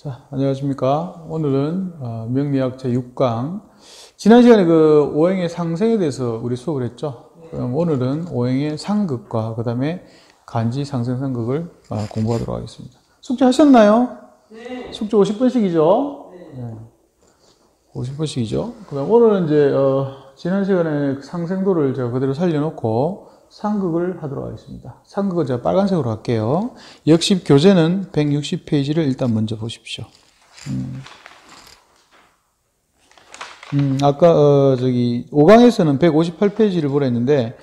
자, 안녕하십니까. 오늘은 명리학 제6강. 지난 시간에 그 오행의 상생에 대해서 우리 수업을 했죠. 그럼 오늘은 오행의 상극과 그 다음에 간지 상생 상극을 공부하도록 하겠습니다. 숙제 하셨나요? 네. 숙제 50분씩이죠? 네. 50분씩이죠. 그 다음 오늘은 이제 지난 시간에 상생도를 제가 그대로 살려놓고 상극을 하도록 하겠습니다. 상극은 제가 빨간색으로 할게요. 역시 교재는 160페이지를 일단 먼저 보십시오. 아까 5강에서는 158페이지를 보라 했는데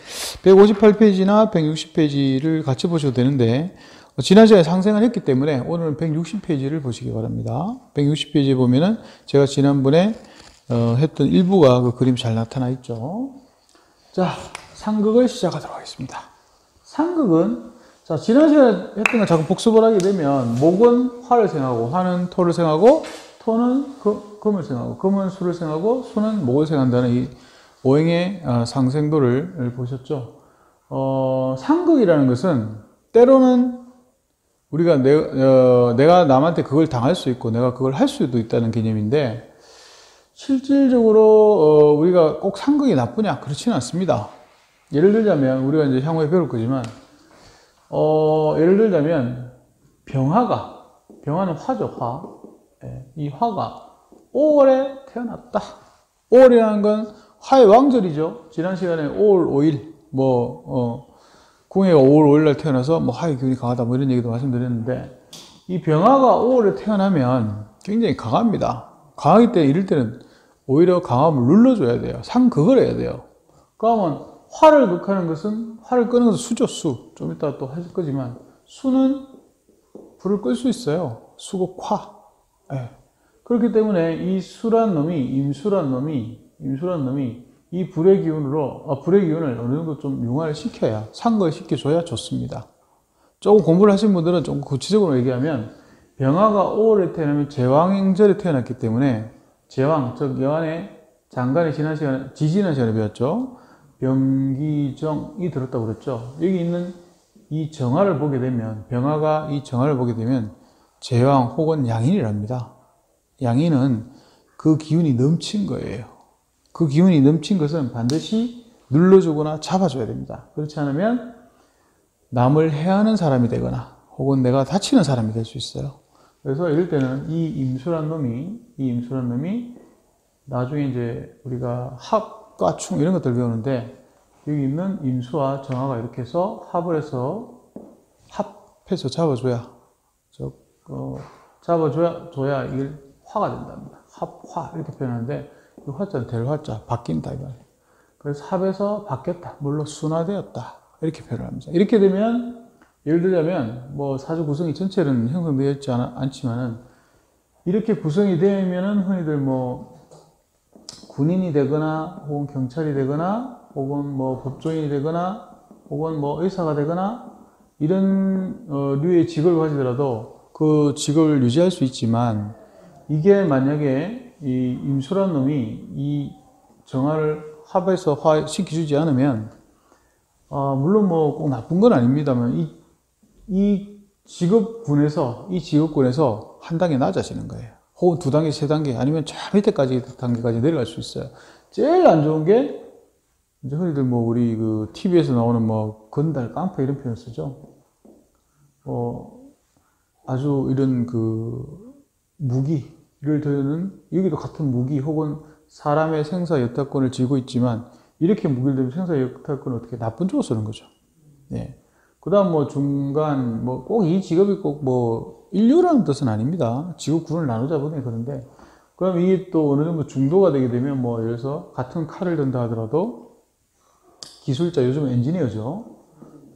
158페이지나 160페이지를 같이 보셔도 되는데 지난 시간에 상생을 했기 때문에 오늘은 160페이지를 보시기 바랍니다. 160페이지에 보면은 제가 지난번에 했던 일부가 그 그림 잘 나타나 있죠. 자, 상극을 시작하도록 하겠습니다. 상극은, 자, 지난 시간에 했던 걸 자꾸 복습을 하게 되면, 목은 화를 생하고, 화는 토를 생하고, 토는 금을 생하고, 금은 수를 생하고, 수는 목을 생한다는 이 오행의 상생도를 보셨죠. 상극이라는 것은, 때로는 우리가 내가 남한테 그걸 당할 수 있고, 내가 그걸 할 수도 있다는 개념인데, 실질적으로 우리가 꼭 상극이 나쁘냐? 그렇지는 않습니다. 예를 들자면 우리가 이제 향후에 배울 거지만 예를 들자면 병화는 화죠. 화. 이 화가 5월에 태어났다. 5월이라는 건 화의 왕절이죠. 지난 시간에 5월 5일 궁예가 5월 5일 날 태어나서 화의 기운이 강하다 이런 얘기도 말씀드렸는데 이 병화가 5월에 태어나면 굉장히 강합니다. 강하기 때문에 이럴 때는 오히려 강함을 눌러줘야 돼요. 상극을 해야 돼요. 그러면 화를 극하는 것은, 화를 끄는 것은 수죠, 수. 좀 이따 또 하실 거지만, 수는 불을 끌 수 있어요. 수고 화. 네. 그렇기 때문에 이 수란 놈이, 임수란 놈이 이 불의 기운을 어느 정도 좀 융화를 시켜야, 상극을 시켜줘야 좋습니다. 조금 공부를 하신 분들은 조금 구체적으로 얘기하면, 병화가 5월에 태어나면 제왕행절에 태어났기 때문에, 제왕, 즉, 여한의 장간에 지난 시간에 배웠죠. 병기정이 들었다고 그랬죠. 여기 있는 이 정화를 보게 되면, 병화가 이 정화를 보게 되면 제왕 혹은 양인이랍니다. 양인은 그 기운이 넘친 거예요. 그 기운이 넘친 것은 반드시 눌러주거나 잡아줘야 됩니다. 그렇지 않으면 남을 해하는 사람이 되거나 혹은 내가 다치는 사람이 될 수 있어요. 그래서 이럴 때는 이 임수란 놈이 나중에 이제 우리가 합과 충 이런 것들 배우는데 여기 있는 임수와 정화가 이렇게 해서 합해서 잡아줘야 이게 화가 된답니다. 합화 이렇게 표현하는데 이 화자는 될 화자 바뀐다 이 말이에요. 그래서 합에서 바뀌었다. 물론 순화되었다 이렇게 표현을 합니다. 이렇게 되면 예를 들자면 사주 구성이 전체는 형성되어 있지 않지만은 이렇게 구성이 되면은 흔히들 군인이 되거나 혹은 경찰이 되거나 혹은 법조인이 되거나 혹은 의사가 되거나 이런 류의 직업을 가지더라도 그 직업을 유지할 수 있지만 이게 만약에 이 임수란 놈이 이 정화를 합해서 화시켜주지 않으면 물론 꼭 나쁜 건 아닙니다만 이 직업군에서 한 단계 낮아지는 거예요. 혹은 2단계, 3단계, 아니면 저 밑에까지 단계까지 내려갈 수 있어요. 제일 안 좋은 게, 이제 흔히들 우리 TV에서 나오는 건달, 깡패 이런 표현을 쓰죠. 아주 이런 무기를 드는, 여기도 같은 무기 혹은 사람의 생사 여타권을 쥐고 있지만, 이렇게 무기를 들면 생사 여타권을 어떻게 나쁜 쪽으로 쓰는 거죠. 네. 그 다음 중간, 꼭 이 직업이 꼭 인류라는 뜻은 아닙니다. 직업군을 나누자 보니 그런데, 그럼 이게 또 어느 정도 중도가 되게 되면 예를 들어서 같은 칼을 든다 하더라도 기술자, 요즘은 엔지니어죠.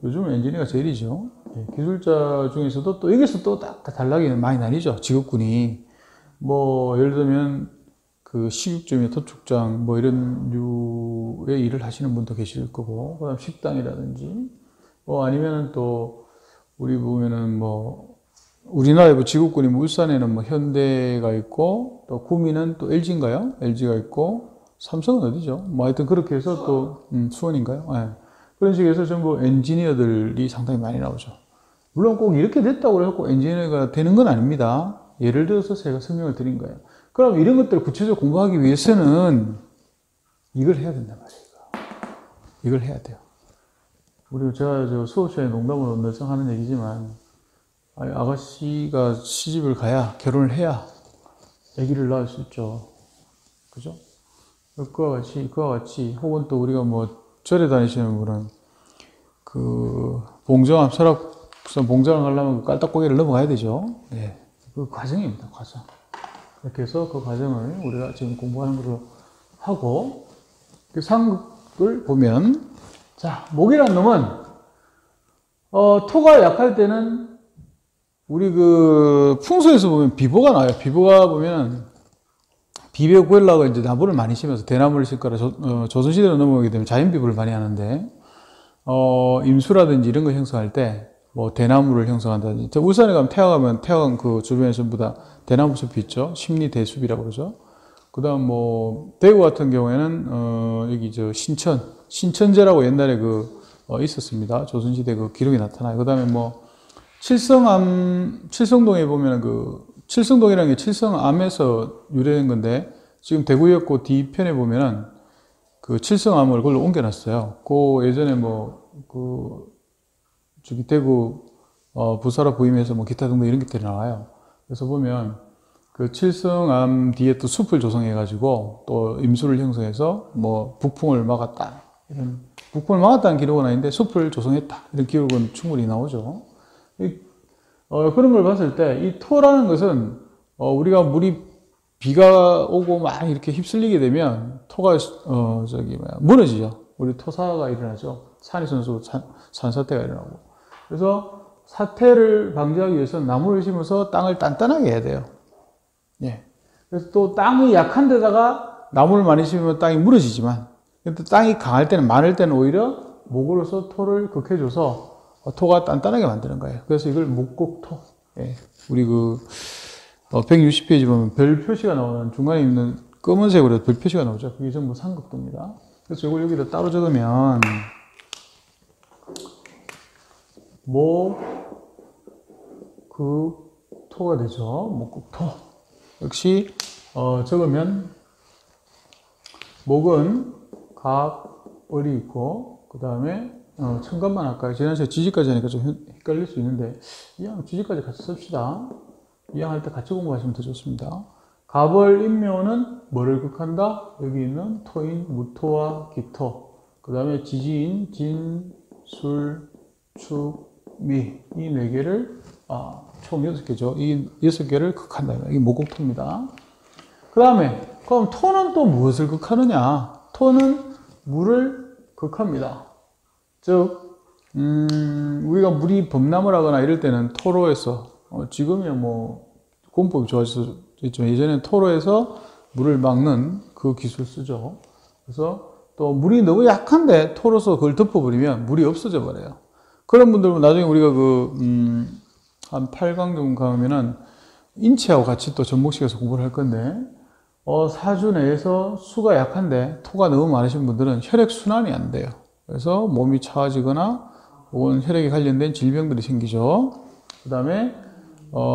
요즘은 엔지니어가 제일이죠. 네, 기술자 중에서도 또 여기서 또 딱 단락이 많이 나뉘죠. 직업군이. 예를 들면 식육점이나 도축장 이런 류의 일을 하시는 분도 계실 거고, 그 다음 식당이라든지 아니면은 또 우리 보면은 우리나라의 직업군이 울산에는 현대가 있고 또 구미는 또 LG인가요? LG가 있고 삼성은 어디죠? 하여튼 그렇게 해서 또 수원인가요? 네. 그런 식으로 해서 전부 엔지니어들이 상당히 많이 나오죠. 물론 꼭 이렇게 됐다고 해서 엔지니어가 되는 건 아닙니다. 예를 들어서 제가 설명을 드린 거예요. 그럼 이런 것들을 구체적으로 공부하기 위해서는 이걸 해야 된단 말이에요. 이걸 해야 돼요. 우리 제가 저 수업 시간에 농담으로 늘상 하는 얘기지만, 아가씨가 시집을 가야, 결혼을 해야 아기를 낳을 수 있죠. 그죠? 그와 같이, 혹은 또 우리가 뭐 절에 다니시는 분은 그 봉정암 설악산 봉정을 가려면 깔딱고개를 넘어가야 되죠. 네. 그 과정입니다. 과정. 이렇게 해서 그 과정을 우리가 지금 공부하는 걸로 하고, 그 상극을 보면, 자, 목이란 놈은 토가 약할 때는 우리 그 풍수에서 보면 비보가 나와요. 비보가 보면 비벼 구하려고 이제 나무를 많이 심어서 대나무를 심거나 조선시대로 넘어오게 되면 자연비보를 많이 하는데, 임수라든지 이런 거 형성할 때, 뭐 대나무를 형성한다든지, 울산에 가면 태화강 그 주변에 전부 다 대나무 숲이 있죠. 심리대숲이라고 그러죠. 그 다음 뭐, 대구 같은 경우에는, 여기 신천제라고 옛날에 있었습니다. 조선시대 그 기록이 나타나요. 그 다음에 뭐, 칠성동에 보면 칠성동이라는 게 칠성암에서 유래된 건데, 지금 대구역고 뒤편에 보면은 그 칠성암을 그걸로 옮겨놨어요. 예전에 저기 대구, 부사라 부임에서 뭐 기타 등등 이런 것들이 나와요. 그래서 보면 그 칠성암 뒤에 또 숲을 조성해가지고 또 임수를 형성해서 뭐 북풍을 막았다. 북풍을 막았다는 기록은 아닌데 숲을 조성했다. 이런 기록은 충분히 나오죠. 그런 걸 봤을 때 이 토라는 것은 우리가 비가 오고 막 이렇게 휩쓸리게 되면 토가 무너지죠. 우리 토사가 일어나죠. 산이선수 산사태가 일어나고. 그래서 사태를 방지하기 위해서는 나무를 심어서 땅을 단단하게 해야 돼요. 예. 그래서 또 땅이 약한 데다가 나무를 많이 심으면 땅이 무너지지만, 땅이 강할 때는, 많을 때는 오히려 목으로서 토를 극해줘서 토가 단단하게 만드는 거예요. 그래서 이걸 묵곡토. 예. 우리 160페이지 보면 별 표시가 나오는, 중간에 있는 검은색으로 별 표시가 나오죠. 그게 전부 상극도입니다. 그래서 이걸 여기다 따로 적으면, 토가 되죠. 목곡토. 역시, 적으면, 목은 갑을이 있고, 그 다음에, 천간만 할까요? 지난 시간에 지지까지 하니까 좀 헷갈릴 수 있는데, 이왕 지지까지 같이 씁시다. 이왕 할 때 같이 공부하시면 더 좋습니다. 갑을 인묘는 뭐를 극한다? 여기 있는 토인, 무토와 기토. 그 다음에 지지인, 진, 술, 축, 미. 이 네 개를, 총 6개죠. 이 6개를 극한다. 이게 목곡토입니다. 그 다음에, 그럼 토는 또 무엇을 극하느냐? 토는 물을 극합니다. 즉, 우리가 물이 범람을 하거나 이럴 때는 토로에서, 지금이야 뭐, 공법이 좋아져서 있지만, 예전에는 토로에서 물을 막는 그 기술 쓰죠. 그래서 또 물이 너무 약한데 토로서 그걸 덮어버리면 물이 없어져 버려요. 그런 분들은 나중에 우리가 한 8강 정도 가면은 인체하고 같이 또 접목시켜서 공부를 할 건데, 사주 내에서 수가 약한데 토가 너무 많으신 분들은 혈액순환이 안 돼요. 그래서 몸이 차가지거나 혹은 혈액에 관련된 질병들이 생기죠. 그 다음에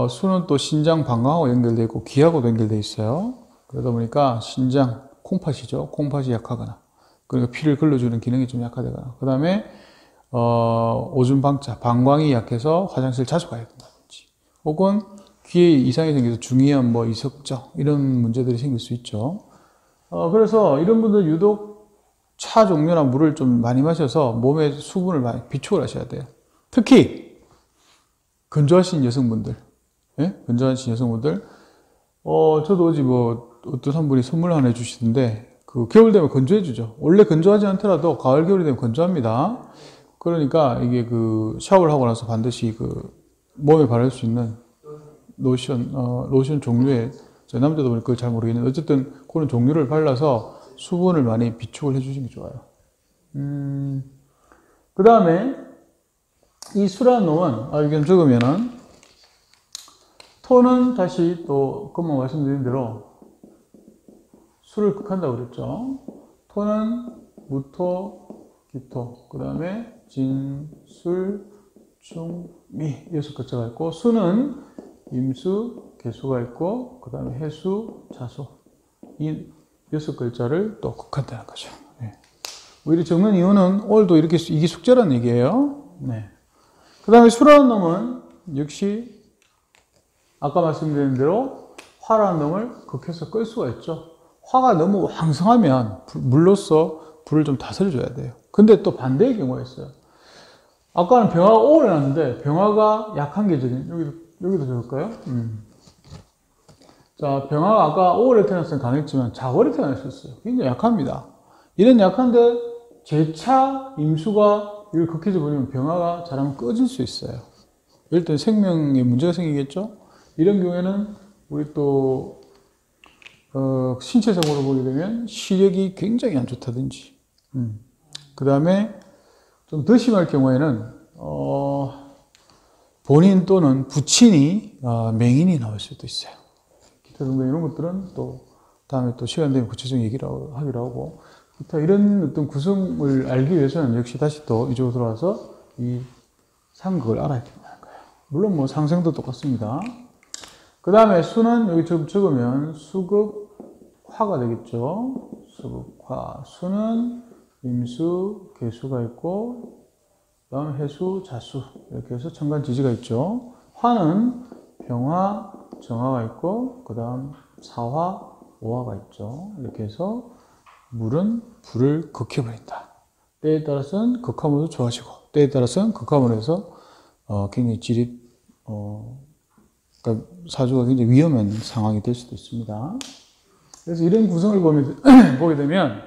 수는 또 신장 방광하고 연결되어 있고 기하고도 연결되어 있어요. 그러다 보니까 신장, 콩팥이죠. 콩팥이 약하거나, 그러니까 피를 걸러주는 기능이 좀 약화되거나, 그 다음에 오줌 방자, 방광이 약해서 화장실 자주 가야 된다든지, 혹은 귀에 이상이 생겨서 중이염, 이석적 이런 문제들이 생길 수 있죠. 그래서 이런 분들 유독 차 종류나 물을 좀 많이 마셔서 몸에 수분을 많이 비축을 하셔야 돼요. 특히 건조하신 여성분들, 예? 건조하신 여성분들, 저도 어제 어떤 한 분이 선물 하나 해주시던데, 겨울 되면 건조해주죠. 원래 건조하지 않더라도 가을, 겨울이 되면 건조합니다. 그러니까 이게 샤워를 하고 나서 반드시 몸에 바를 수 있는 로션 종류의, 저 남자도 보니까 그걸 잘 모르겠는데, 어쨌든 그런 종류를 발라서 수분을 많이 비축을 해주시는 게 좋아요. 그 다음에 이 수라는 놈은, 여기 적으면은, 토는 다시 또 금방 말씀드린 대로 수를 극한다고 그랬죠. 토는 무토, 기토, 그 다음에 진, 술, 충, 미 6가지가 있고, 수는 임수, 개수가 있고, 그 다음에 해수, 자수. 이 6글자를 또 극한다는 거죠. 네. 이렇게 적는 이유는 오늘도 이렇게 이게 숙제라는 얘기예요. 네. 그 다음에 수라는 놈은 역시 아까 말씀드린 대로 화라는 놈을 극해서 끌 수가 있죠. 화가 너무 왕성하면 물로써 불을 좀 다스려줘야 돼요. 근데 또 반대의 경우가 있어요. 아까는 병화가 오래 났는데 병화가 약한 계절이 여기도 적을까요? 자, 병화가 아까 5월에 태어났으면 강했지만 자월에 태어날 수 있어요. 굉장히 약합니다. 이런 약한데 제차 임수가 이걸 극해져 버리면 병화가 잘하면 꺼질 수 있어요. 이럴 때 생명에 문제가 생기겠죠? 이런 경우에는 우리 또 신체적으로 보게 되면 시력이 굉장히 안 좋다든지 그 다음에 좀 더 심할 경우에는 본인 또는 부친이 맹인이 나올 수도 있어요. 기타 등등 이런 것들은 또 다음에 또 시간 되면 구체적인 얘기를 하기로 하고 기타 이런 어떤 구성을 알기 위해서는 역시 다시 또 이쪽으로 들어와서 이 상극을 알아야 된다는 거예요. 물론 뭐 상생도 똑같습니다. 그 다음에 수는 여기 좀 적으면 수극화가 되겠죠. 수극화. 수는 임수, 개수가 있고 그 다음 해수, 자수 이렇게 해서 천간지지가 있죠. 화는 병화, 정화가 있고 그 다음 사화, 오화가 있죠. 이렇게 해서 물은 불을 극해버린다. 때에 따라서는 극화물도 좋아지고 때에 따라서는 극화물로 해서 굉장히 질이 그러니까 사주가 굉장히 위험한 상황이 될 수도 있습니다. 그래서 이런 구성을 보게 되면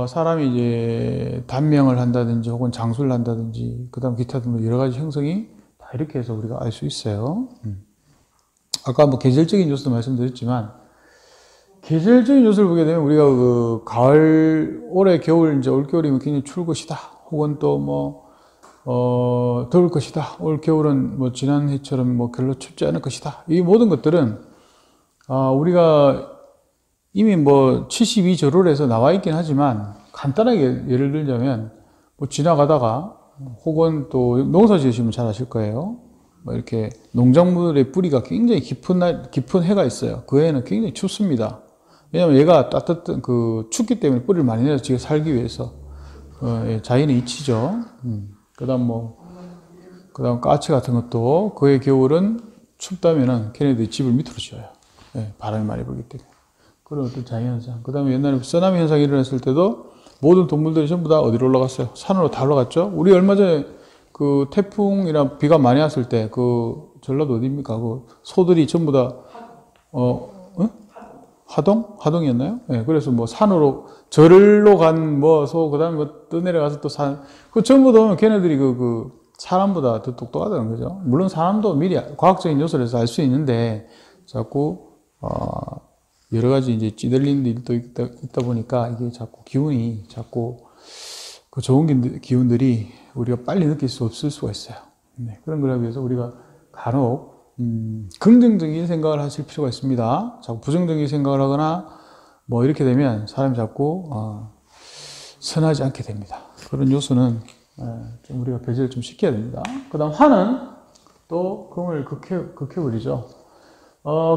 사람이 이제 단명을 한다든지 혹은 장수를 한다든지 그 다음 기타 등등 여러 가지 형성이 다 이렇게 해서 우리가 알 수 있어요. 아까 뭐 계절적인 요소도 말씀드렸지만 계절적인 요소를 보게 되면 우리가 그 가을, 올해 겨울, 이제 올 겨울이면 굉장히 추울 것이다. 혹은 또 뭐 더울 것이다. 올 겨울은 뭐 지난해처럼 뭐 별로 춥지 않을 것이다. 이 모든 것들은 우리가 이미 뭐 72절호에서 나와 있긴 하지만 간단하게 예를 들자면 뭐 지나가다가 혹은 또 농사 지으시면 잘 아실 거예요. 뭐 이렇게 농작물의 뿌리가 굉장히 깊은 해가 있어요. 그 해는 굉장히 춥습니다. 왜냐면 얘가 따뜻한 춥기 때문에 뿌리를 많이 내서 지가 살기 위해서 자연의 이치죠. 그다음 까치 같은 것도 그의 겨울은 춥다면은 걔네들이 집을 밑으로 지어요. 바람이 많이 불기 때문에. 그런 어떤 자연현상. 그 다음에 옛날에 쓰나미 현상이 일어났을 때도 모든 동물들이 전부 다 어디로 올라갔어요? 산으로 다 올라갔죠? 우리 얼마 전에 그 태풍이나 비가 많이 왔을 때 그 전라도 어디입니까? 그 소들이 전부 다, 하동? 하동이었나요? 그래서 뭐 산으로, 절로 간 뭐 소, 그 다음에 뭐 떠내려가서 또 산, 그 전부 다 걔네들이 사람보다 더 똑똑하다는 거죠. 물론 사람도 미리 과학적인 요소를 해서 알 수 있는데 자꾸, 여러 가지 이제 찌들리는 일도 있다 보니까 이게 자꾸 기운이 그 좋은 기운들이 우리가 빨리 느낄 수 없을 수가 있어요. 그런 걸 하기 위해서 우리가 간혹 긍정적인 생각을 하실 필요가 있습니다. 자꾸 부정적인 생각을 하거나 뭐 이렇게 되면 사람이 자꾸 선하지 않게 됩니다. 그런 요소는 좀 우리가 배제를 좀 시켜야 됩니다. 그 다음 화는 또 금을 극해버리죠.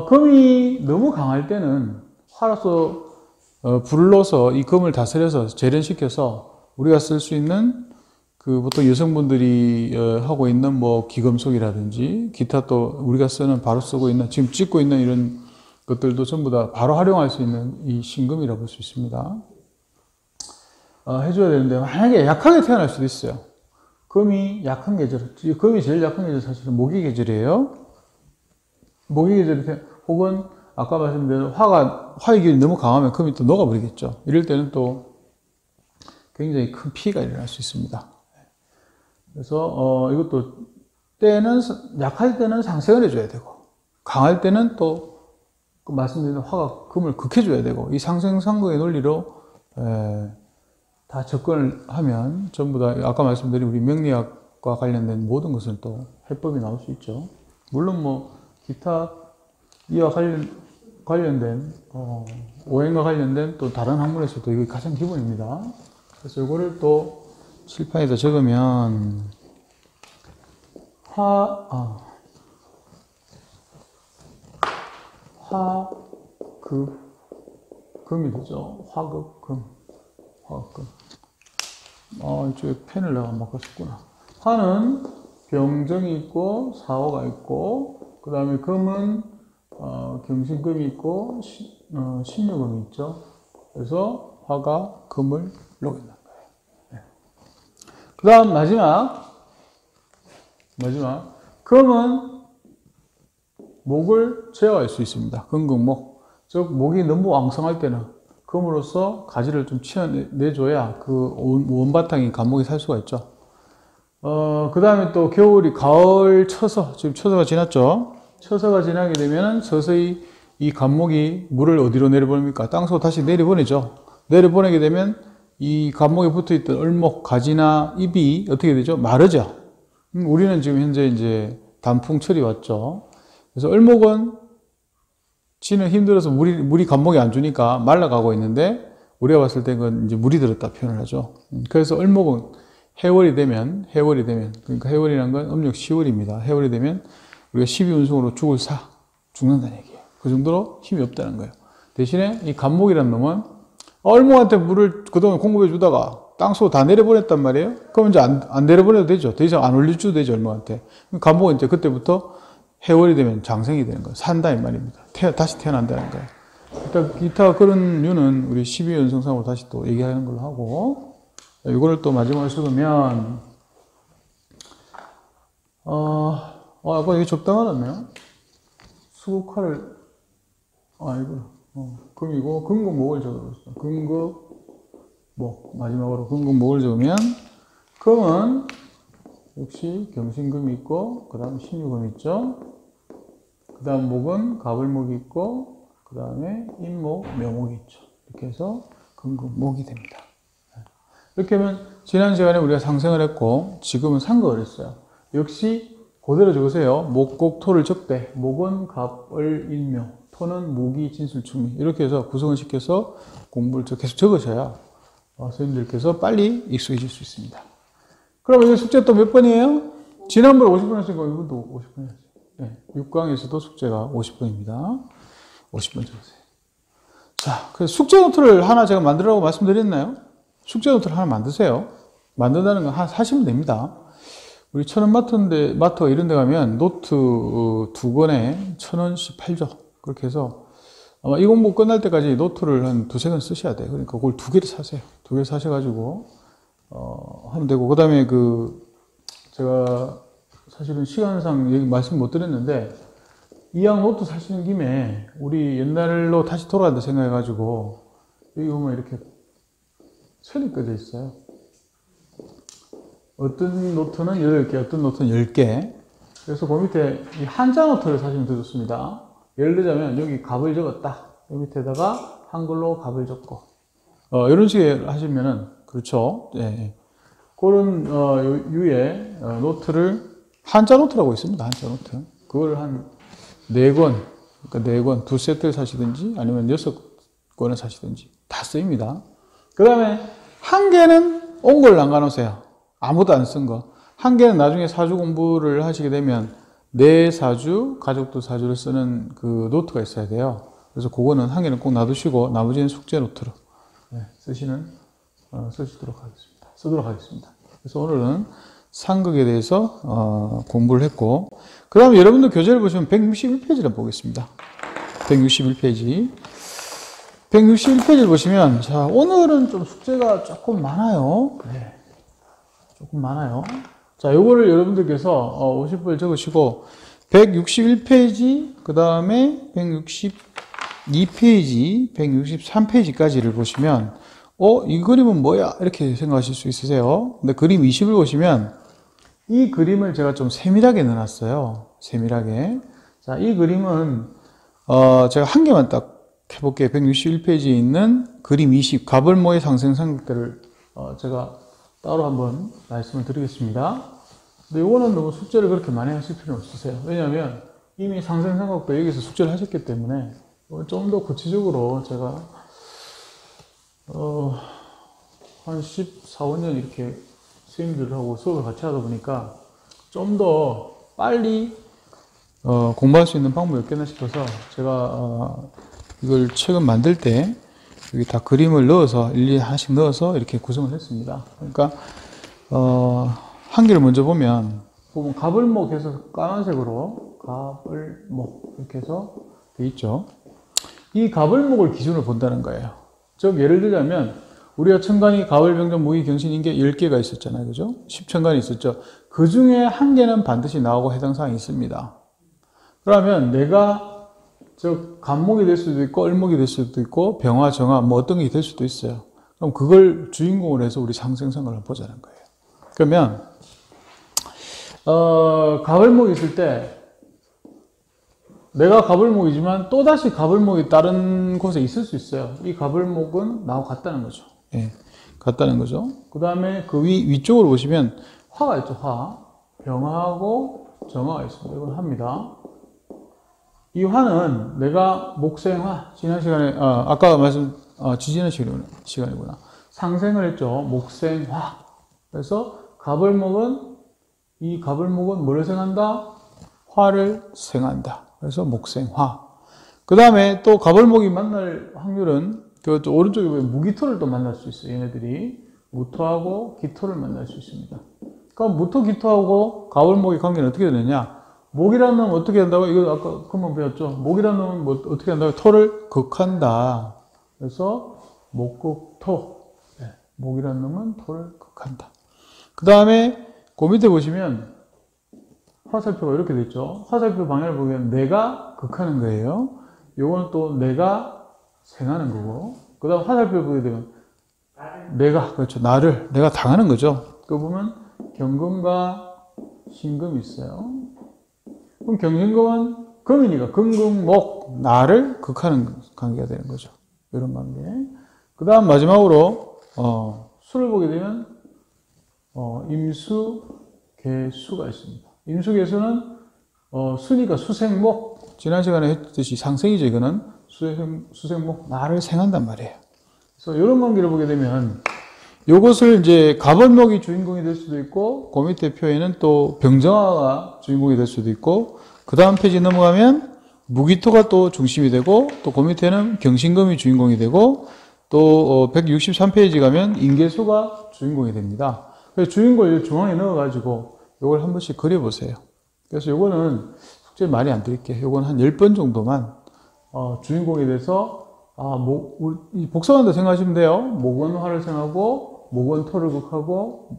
금이 너무 강할 때는 화로서 불을 넣어서 이 금을 다스려서 재련시켜서 우리가 쓸 수 있는 보통 여성분들이 하고 있는 뭐 기금속이라든지 기타 또 우리가 바로 쓰고 있는 지금 찍고 있는 이런 것들도 전부 다 바로 활용할 수 있는 이 신금이라고 볼 수 있습니다. 해줘야 되는데 만약에 약하게 태어날 수도 있어요. 금이 약한 계절, 금이 제일 약한 계절 사실은 모기 계절이에요. 모기 계절이 혹은 아까 말씀드린 화의 기운이 너무 강하면 금이 또 녹아버리겠죠. 이럴 때는 또 굉장히 큰 피해가 일어날 수 있습니다. 그래서 이것도 약할 때는 상생을 해줘야 되고 강할 때는 또 말씀드린 화가 금을 극해줘야 되고 이 상생상극의 논리로 다 접근을 하면 전부 다 아까 말씀드린 우리 명리학과 관련된 모든 것은 또 해법이 나올 수 있죠. 물론 뭐 기타 이와 관련된 오행과 관련된 또 다른 학문에서도 이게 가장 기본입니다. 그래서 이거를 또 칠판에다 적으면 화급, 금이 되죠. 화급금. 화급금. 이쪽에 펜을 내가 안 바꿨었구나. 화는 병정이 있고, 사오가 있고, 그 다음에 금은, 경신금이 있고, 신유금이 있죠. 그래서 화가 금을 녹인다는 거예요. 네. 그 다음 마지막. 금은 목을 제어할 수 있습니다. 금극목. 즉, 목이 너무 왕성할 때는 금으로써 가지를 좀 치어내줘야 그 원바탕인 간목이 살 수가 있죠. 그 다음에 또 겨울이 가을 처서, 지금 처서가 지났죠. 처서가 지나게 되면 서서히 이 간목이 물을 어디로 내려보냅니까? 땅속으로 다시 내려보내죠. 내려보내게 되면 이 간목에 붙어있던 얼목, 가지나 잎이 어떻게 되죠? 마르죠. 우리는 지금 현재 이제 단풍철이 왔죠. 그래서 얼목은 지는 힘들어서 물이 간목이 안 주니까 말라가고 있는데, 우리가 봤을 때 그건 이제 물이 들었다 표현을 하죠. 그래서 얼목은 해월이 되면, 그러니까 해월이라는 건 음력 10월입니다. 해월이 되면 우리가 12운송으로 죽는다는 얘기예요. 그 정도로 힘이 없다는 거예요. 대신에 이 간목이라는 놈은 얼목한테 물을 그동안 공급해 주다가 땅속으로 다 내려보냈단 말이에요. 그럼 이제 안 내려보내도 되죠. 더 이상 안 올려줘도 되죠, 얼목한테. 간목은 이제 그때부터 해월이 되면 장생이 되는 거예요. 산다, 이 말입니다. 다시 태어난다는 거예요. 기타 그런 이유는 우리 12연성상으로 다시 또 얘기하는 걸로 하고, 이거를 또 마지막에 쓰면, 아까 이게 적당하다며? 수국화를, 금이고, 금국목을 적어줬어. 금국목. 마지막으로 금국목을 적으면, 금은 역시 경신금이 있고, 그 다음 신유금이 있죠. 그 다음 목은 가불목이 있고, 그 다음에 인목, 묘목이 있죠. 이렇게 해서 금국목이 됩니다. 이렇게 하면 지난 시간에 우리가 상생을 했고, 지금은 상극을 했어요. 역시 그대로 적으세요. 목곡토를 적대. 목은 갑을 인묘, 토는 무기 진술충미. 이렇게 해서 구성을 시켜서 공부를 계속 적으셔야 선생님들께서 빨리 익숙해질 수 있습니다. 그럼 이거 숙제 또 몇 번이에요? 지난번에 50분 했으니까 이번도 50분 해야죠. 네, 6강에서도 숙제가 50분입니다. 50분 적으세요. 자, 그래서 숙제 노트를 하나 제가 만들라고 말씀드렸나요? 숙제 노트를 하나 만드세요. 만든다는 건 하시면 됩니다. 우리 천원마트 이런 데 가면 노트 2권에 1,000원씩 팔죠. 그렇게 해서 아마 이 공부 끝날 때까지 노트를 한 2-3권 쓰셔야 돼요. 그러니까 그걸 2개를 사세요. 2개 사셔가지고 하면 되고, 그 다음에 제가 사실은 시간상 얘기 말씀 못 드렸는데, 이왕 노트 사시는 김에 우리 옛날로 다시 돌아간다 생각해가지고, 여기 보면 이렇게 선이 꺼져 있어요. 어떤 노트는 8개, 어떤 노트는 10개. 그래서 그 밑에 이 한자 노트를 사시면 더 좋습니다. 예를 들자면 여기 갑을 적었다. 여기 밑에다가 한글로 갑을 적고, 이런 식으로 하시면은, 그렇죠. 예. 그런, 유의 노트를, 한자 노트라고 있습니다. 한자 노트. 그걸 한 4권, 그러니까 4권, 2세트를 사시든지 아니면 6권을 사시든지 다 쓰입니다. 그 다음에 한 개는 온 걸 남겨놓으세요. 아무도 안 쓴 거. 한 개는 나중에 사주 공부를 하시게 되면 내 사주, 가족도 사주를 쓰는 그 노트가 있어야 돼요. 그래서 그거는 한 개는 꼭 놔두시고 나머지는 숙제 노트로 쓰도록 하겠습니다. 그래서 오늘은 상극에 대해서 공부를 했고, 그 다음에 여러분들 교재를 보시면 161페이지를 보겠습니다. 161페이지. 161페이지를 보시면, 자, 오늘은 좀 숙제가 조금 많아요. 네. 조금 많아요. 자, 요거를 여러분들께서 50분 적으시고, 161페이지, 그 다음에 162페이지, 163페이지까지를 보시면, 이 그림은 뭐야? 이렇게 생각하실 수 있으세요. 근데 그림 20을 보시면, 이 그림을 제가 좀 세밀하게 넣어놨어요. 세밀하게. 자, 이 그림은, 제가 한 개만 딱 해볼게요. 161페이지에 있는 그림 20, 가벌모의 상생 삼극대를, 제가 따로 한번 말씀을 드리겠습니다. 근데 이거는 너무 숙제를 그렇게 많이 하실 필요는 없으세요. 왜냐하면 이미 상생 삼극대 여기서 숙제를 하셨기 때문에, 좀 더 구체적으로 제가, 한 14, 15년 이렇게 선생님들하고 수업을 같이 하다 보니까 좀 더 빨리 공부할 수 있는 방법이 없겠나 싶어서 제가 이걸 최근 만들 때 여기 다 그림을 넣어서 일일이 하나씩 넣어서 이렇게 구성을 했습니다. 그러니까 한 개를 먼저 보면 가불목 해서 까만색으로 가불목 이렇게 해서 돼 있죠. 이 가불목을 기준으로 본다는 거예요. 즉 예를 들자면 우리가 천간이 가을, 병전, 무기, 경신, 인계 10개가 있었잖아요. 그죠? 10천간이 있었죠. 그 중에 한 개는 반드시 나오고 해당 사항이 있습니다. 그러면 내가 간목이 될 수도 있고 을목이 될 수도 있고 병화, 정화 뭐 어떤 게 될 수도 있어요. 그럼 그걸 주인공으로 해서 우리 상생상을 보자는 거예요. 그러면 가을목이 있을 때 내가 가불목이지만 또다시 가불목이 다른 곳에 있을 수 있어요. 이 가불목은 나하고 같다는 거죠. 예, 같다는 거죠. 그 다음에 그 위쪽으로 보시면 화가 있죠. 화. 병화하고 정화가 있습니다. 이건 화입니다. 이 화는 내가 목생화, 지난 시간에, 아까 지지난 시간이구나. 상생을 했죠. 목생화. 그래서 이 가불목은 뭐를 생한다? 화를 생한다. 그래서 목생화. 그 다음에 또 가불목이 만날 확률은 그 오른쪽에 보면 무기토를 또 만날 수 있어요. 얘네들이 무토하고 기토를 만날 수 있습니다. 그럼 무토, 기토하고 가불목의 관계는 어떻게 되느냐? 목이라는 놈은 어떻게 한다고? 이거 아까 금방 배웠죠. 목이라는 놈은 뭐 어떻게 한다고? 토를 극한다. 그래서 목극토. 네. 목이라는 놈은 토를 극한다. 그 다음에 그 밑에 보시면 화살표가 이렇게 돼 있죠. 화살표 방향을 보면 내가 극하는 거예요. 요거는 또 내가 생하는 거고. 그 다음 화살표 보게 되면 내가, 그렇죠. 내가 당하는 거죠. 그 보면 경금과 신금이 있어요. 그럼 경신금은 금이니까 금금목, 나를 극하는 관계가 되는 거죠. 이런 관계. 그 다음 마지막으로 수를 보게 되면 임수, 개수가 있습니다. 임수개수는 순위가 수생목, 지난 시간에 했듯이 상생이죠. 이거는 수생목, 나를 생한단 말이에요. 그래서 이런 관계를 보게 되면 요것을 이제 가벌목이 주인공이 될 수도 있고 그 밑에 표에는 또 병정화가 주인공이 될 수도 있고 그 다음 페이지 넘어가면 무기토가 또 중심이 되고 또 그 밑에는 경신금이 주인공이 되고 또 163페이지 가면 인계수가 주인공이 됩니다. 그래서 주인공을 중앙에 넣어가지고 요걸 한 번씩 그려보세요. 그래서 요거는 숙제 많이 안 드릴게요. 요건 한 10번 정도만 주인공이 돼서 복잡한다 생각하시면 돼요. 목은 화를 생하고 목은 토를 극하고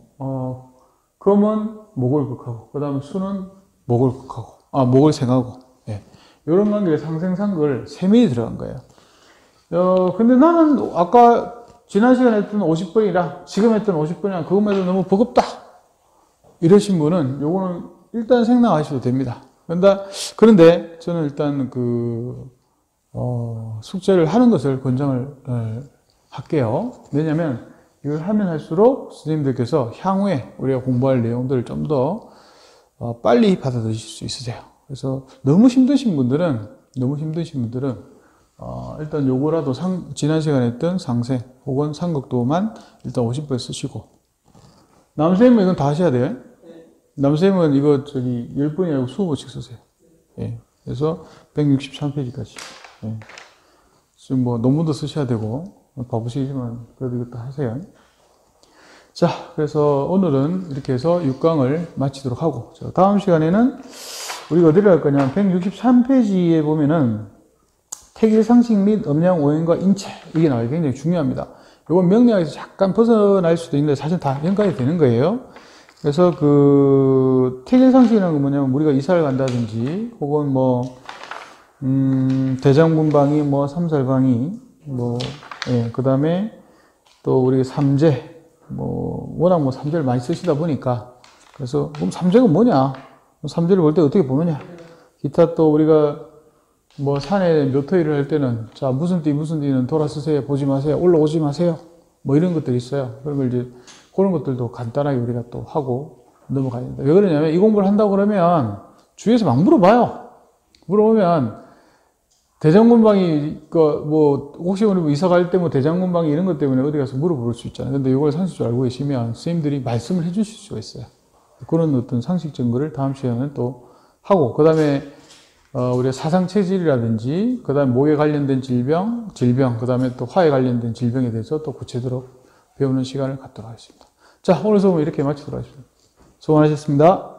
금은 목을 극하고 그 다음 수는 목을 극하고 목을 생하고 예. 요런 관계의 상생상글 3명이 들어간 거예요. 근데 나는 아까 지난 시간에 했던 50번이랑 지금 했던 50번이랑 그것만 해도 너무 버겁다 이러신 분은 요거는 일단 생략하셔도 됩니다. 그런데 저는 일단 숙제를 하는 것을 권장을 할게요. 왜냐면 이걸 하면 할수록 선생님들께서 향후에 우리가 공부할 내용들을 좀 더 빨리 받아들이실 수 있으세요. 그래서 너무 힘드신 분들은 일단 요거라도 지난 시간에 했던 상생 혹은 삼극도만 일단 50번 쓰시고 남쌤은 이건 다 하셔야 돼요. 남쌤은 이거 10번이 아니고 20번씩 쓰세요. 예. 그래서 163페이지까지. 예. 지금 뭐 논문도 쓰셔야 되고 바쁘시지만 그래도 이것도 하세요. 자, 그래서 오늘은 이렇게 해서 6강을 마치도록 하고 다음 시간에는 우리가 어디를 할 거냐 163페이지에 보면은 택일상식 및 음양 오행과 인체 이게 나와요. 굉장히 중요합니다. 이건 명리학에서 잠깐 벗어날 수도 있는데 사실 다 연관이 되는 거예요. 그래서 택일상식이라는 건 뭐냐면 우리가 이사를 간다든지 혹은 대장군방위 삼살방위 그 다음에 또 우리 삼재 워낙 삼재를 많이 쓰시다 보니까 그래서 그럼 삼재가 뭐냐? 삼재를 볼 때 어떻게 보느냐? 기타 또 우리가 산에 묘토일을 할 때는 자 무슨 띠는 돌아 쓰세요, 보지 마세요, 올라오지 마세요, 이런 것들이 있어요. 그런 걸 이제 그런 것들도 간단하게 우리가 또 하고 넘어가야 된다. 왜 그러냐면 이 공부를 한다고 그러면 주위에서 막 물어봐요. 물어보면 대장군방이 혹시 우리 이사 갈 때 대장군방이 이런 것 때문에 어디 가서 물어볼 수 있잖아요. 근데 이걸 상식적으로 알고 계시면 선생님들이 말씀을 해주실 수가 있어요. 그런 어떤 상식적인 거를 다음 시간에 또 하고 그 다음에 우리가 사상체질이라든지, 그 다음에 목에 관련된 질병, 그 다음에 또 화에 관련된 질병에 대해서 또 구체적으로 배우는 시간을 갖도록 하겠습니다. 자, 오늘 수업은 이렇게 마치도록 하겠습니다. 수고하셨습니다.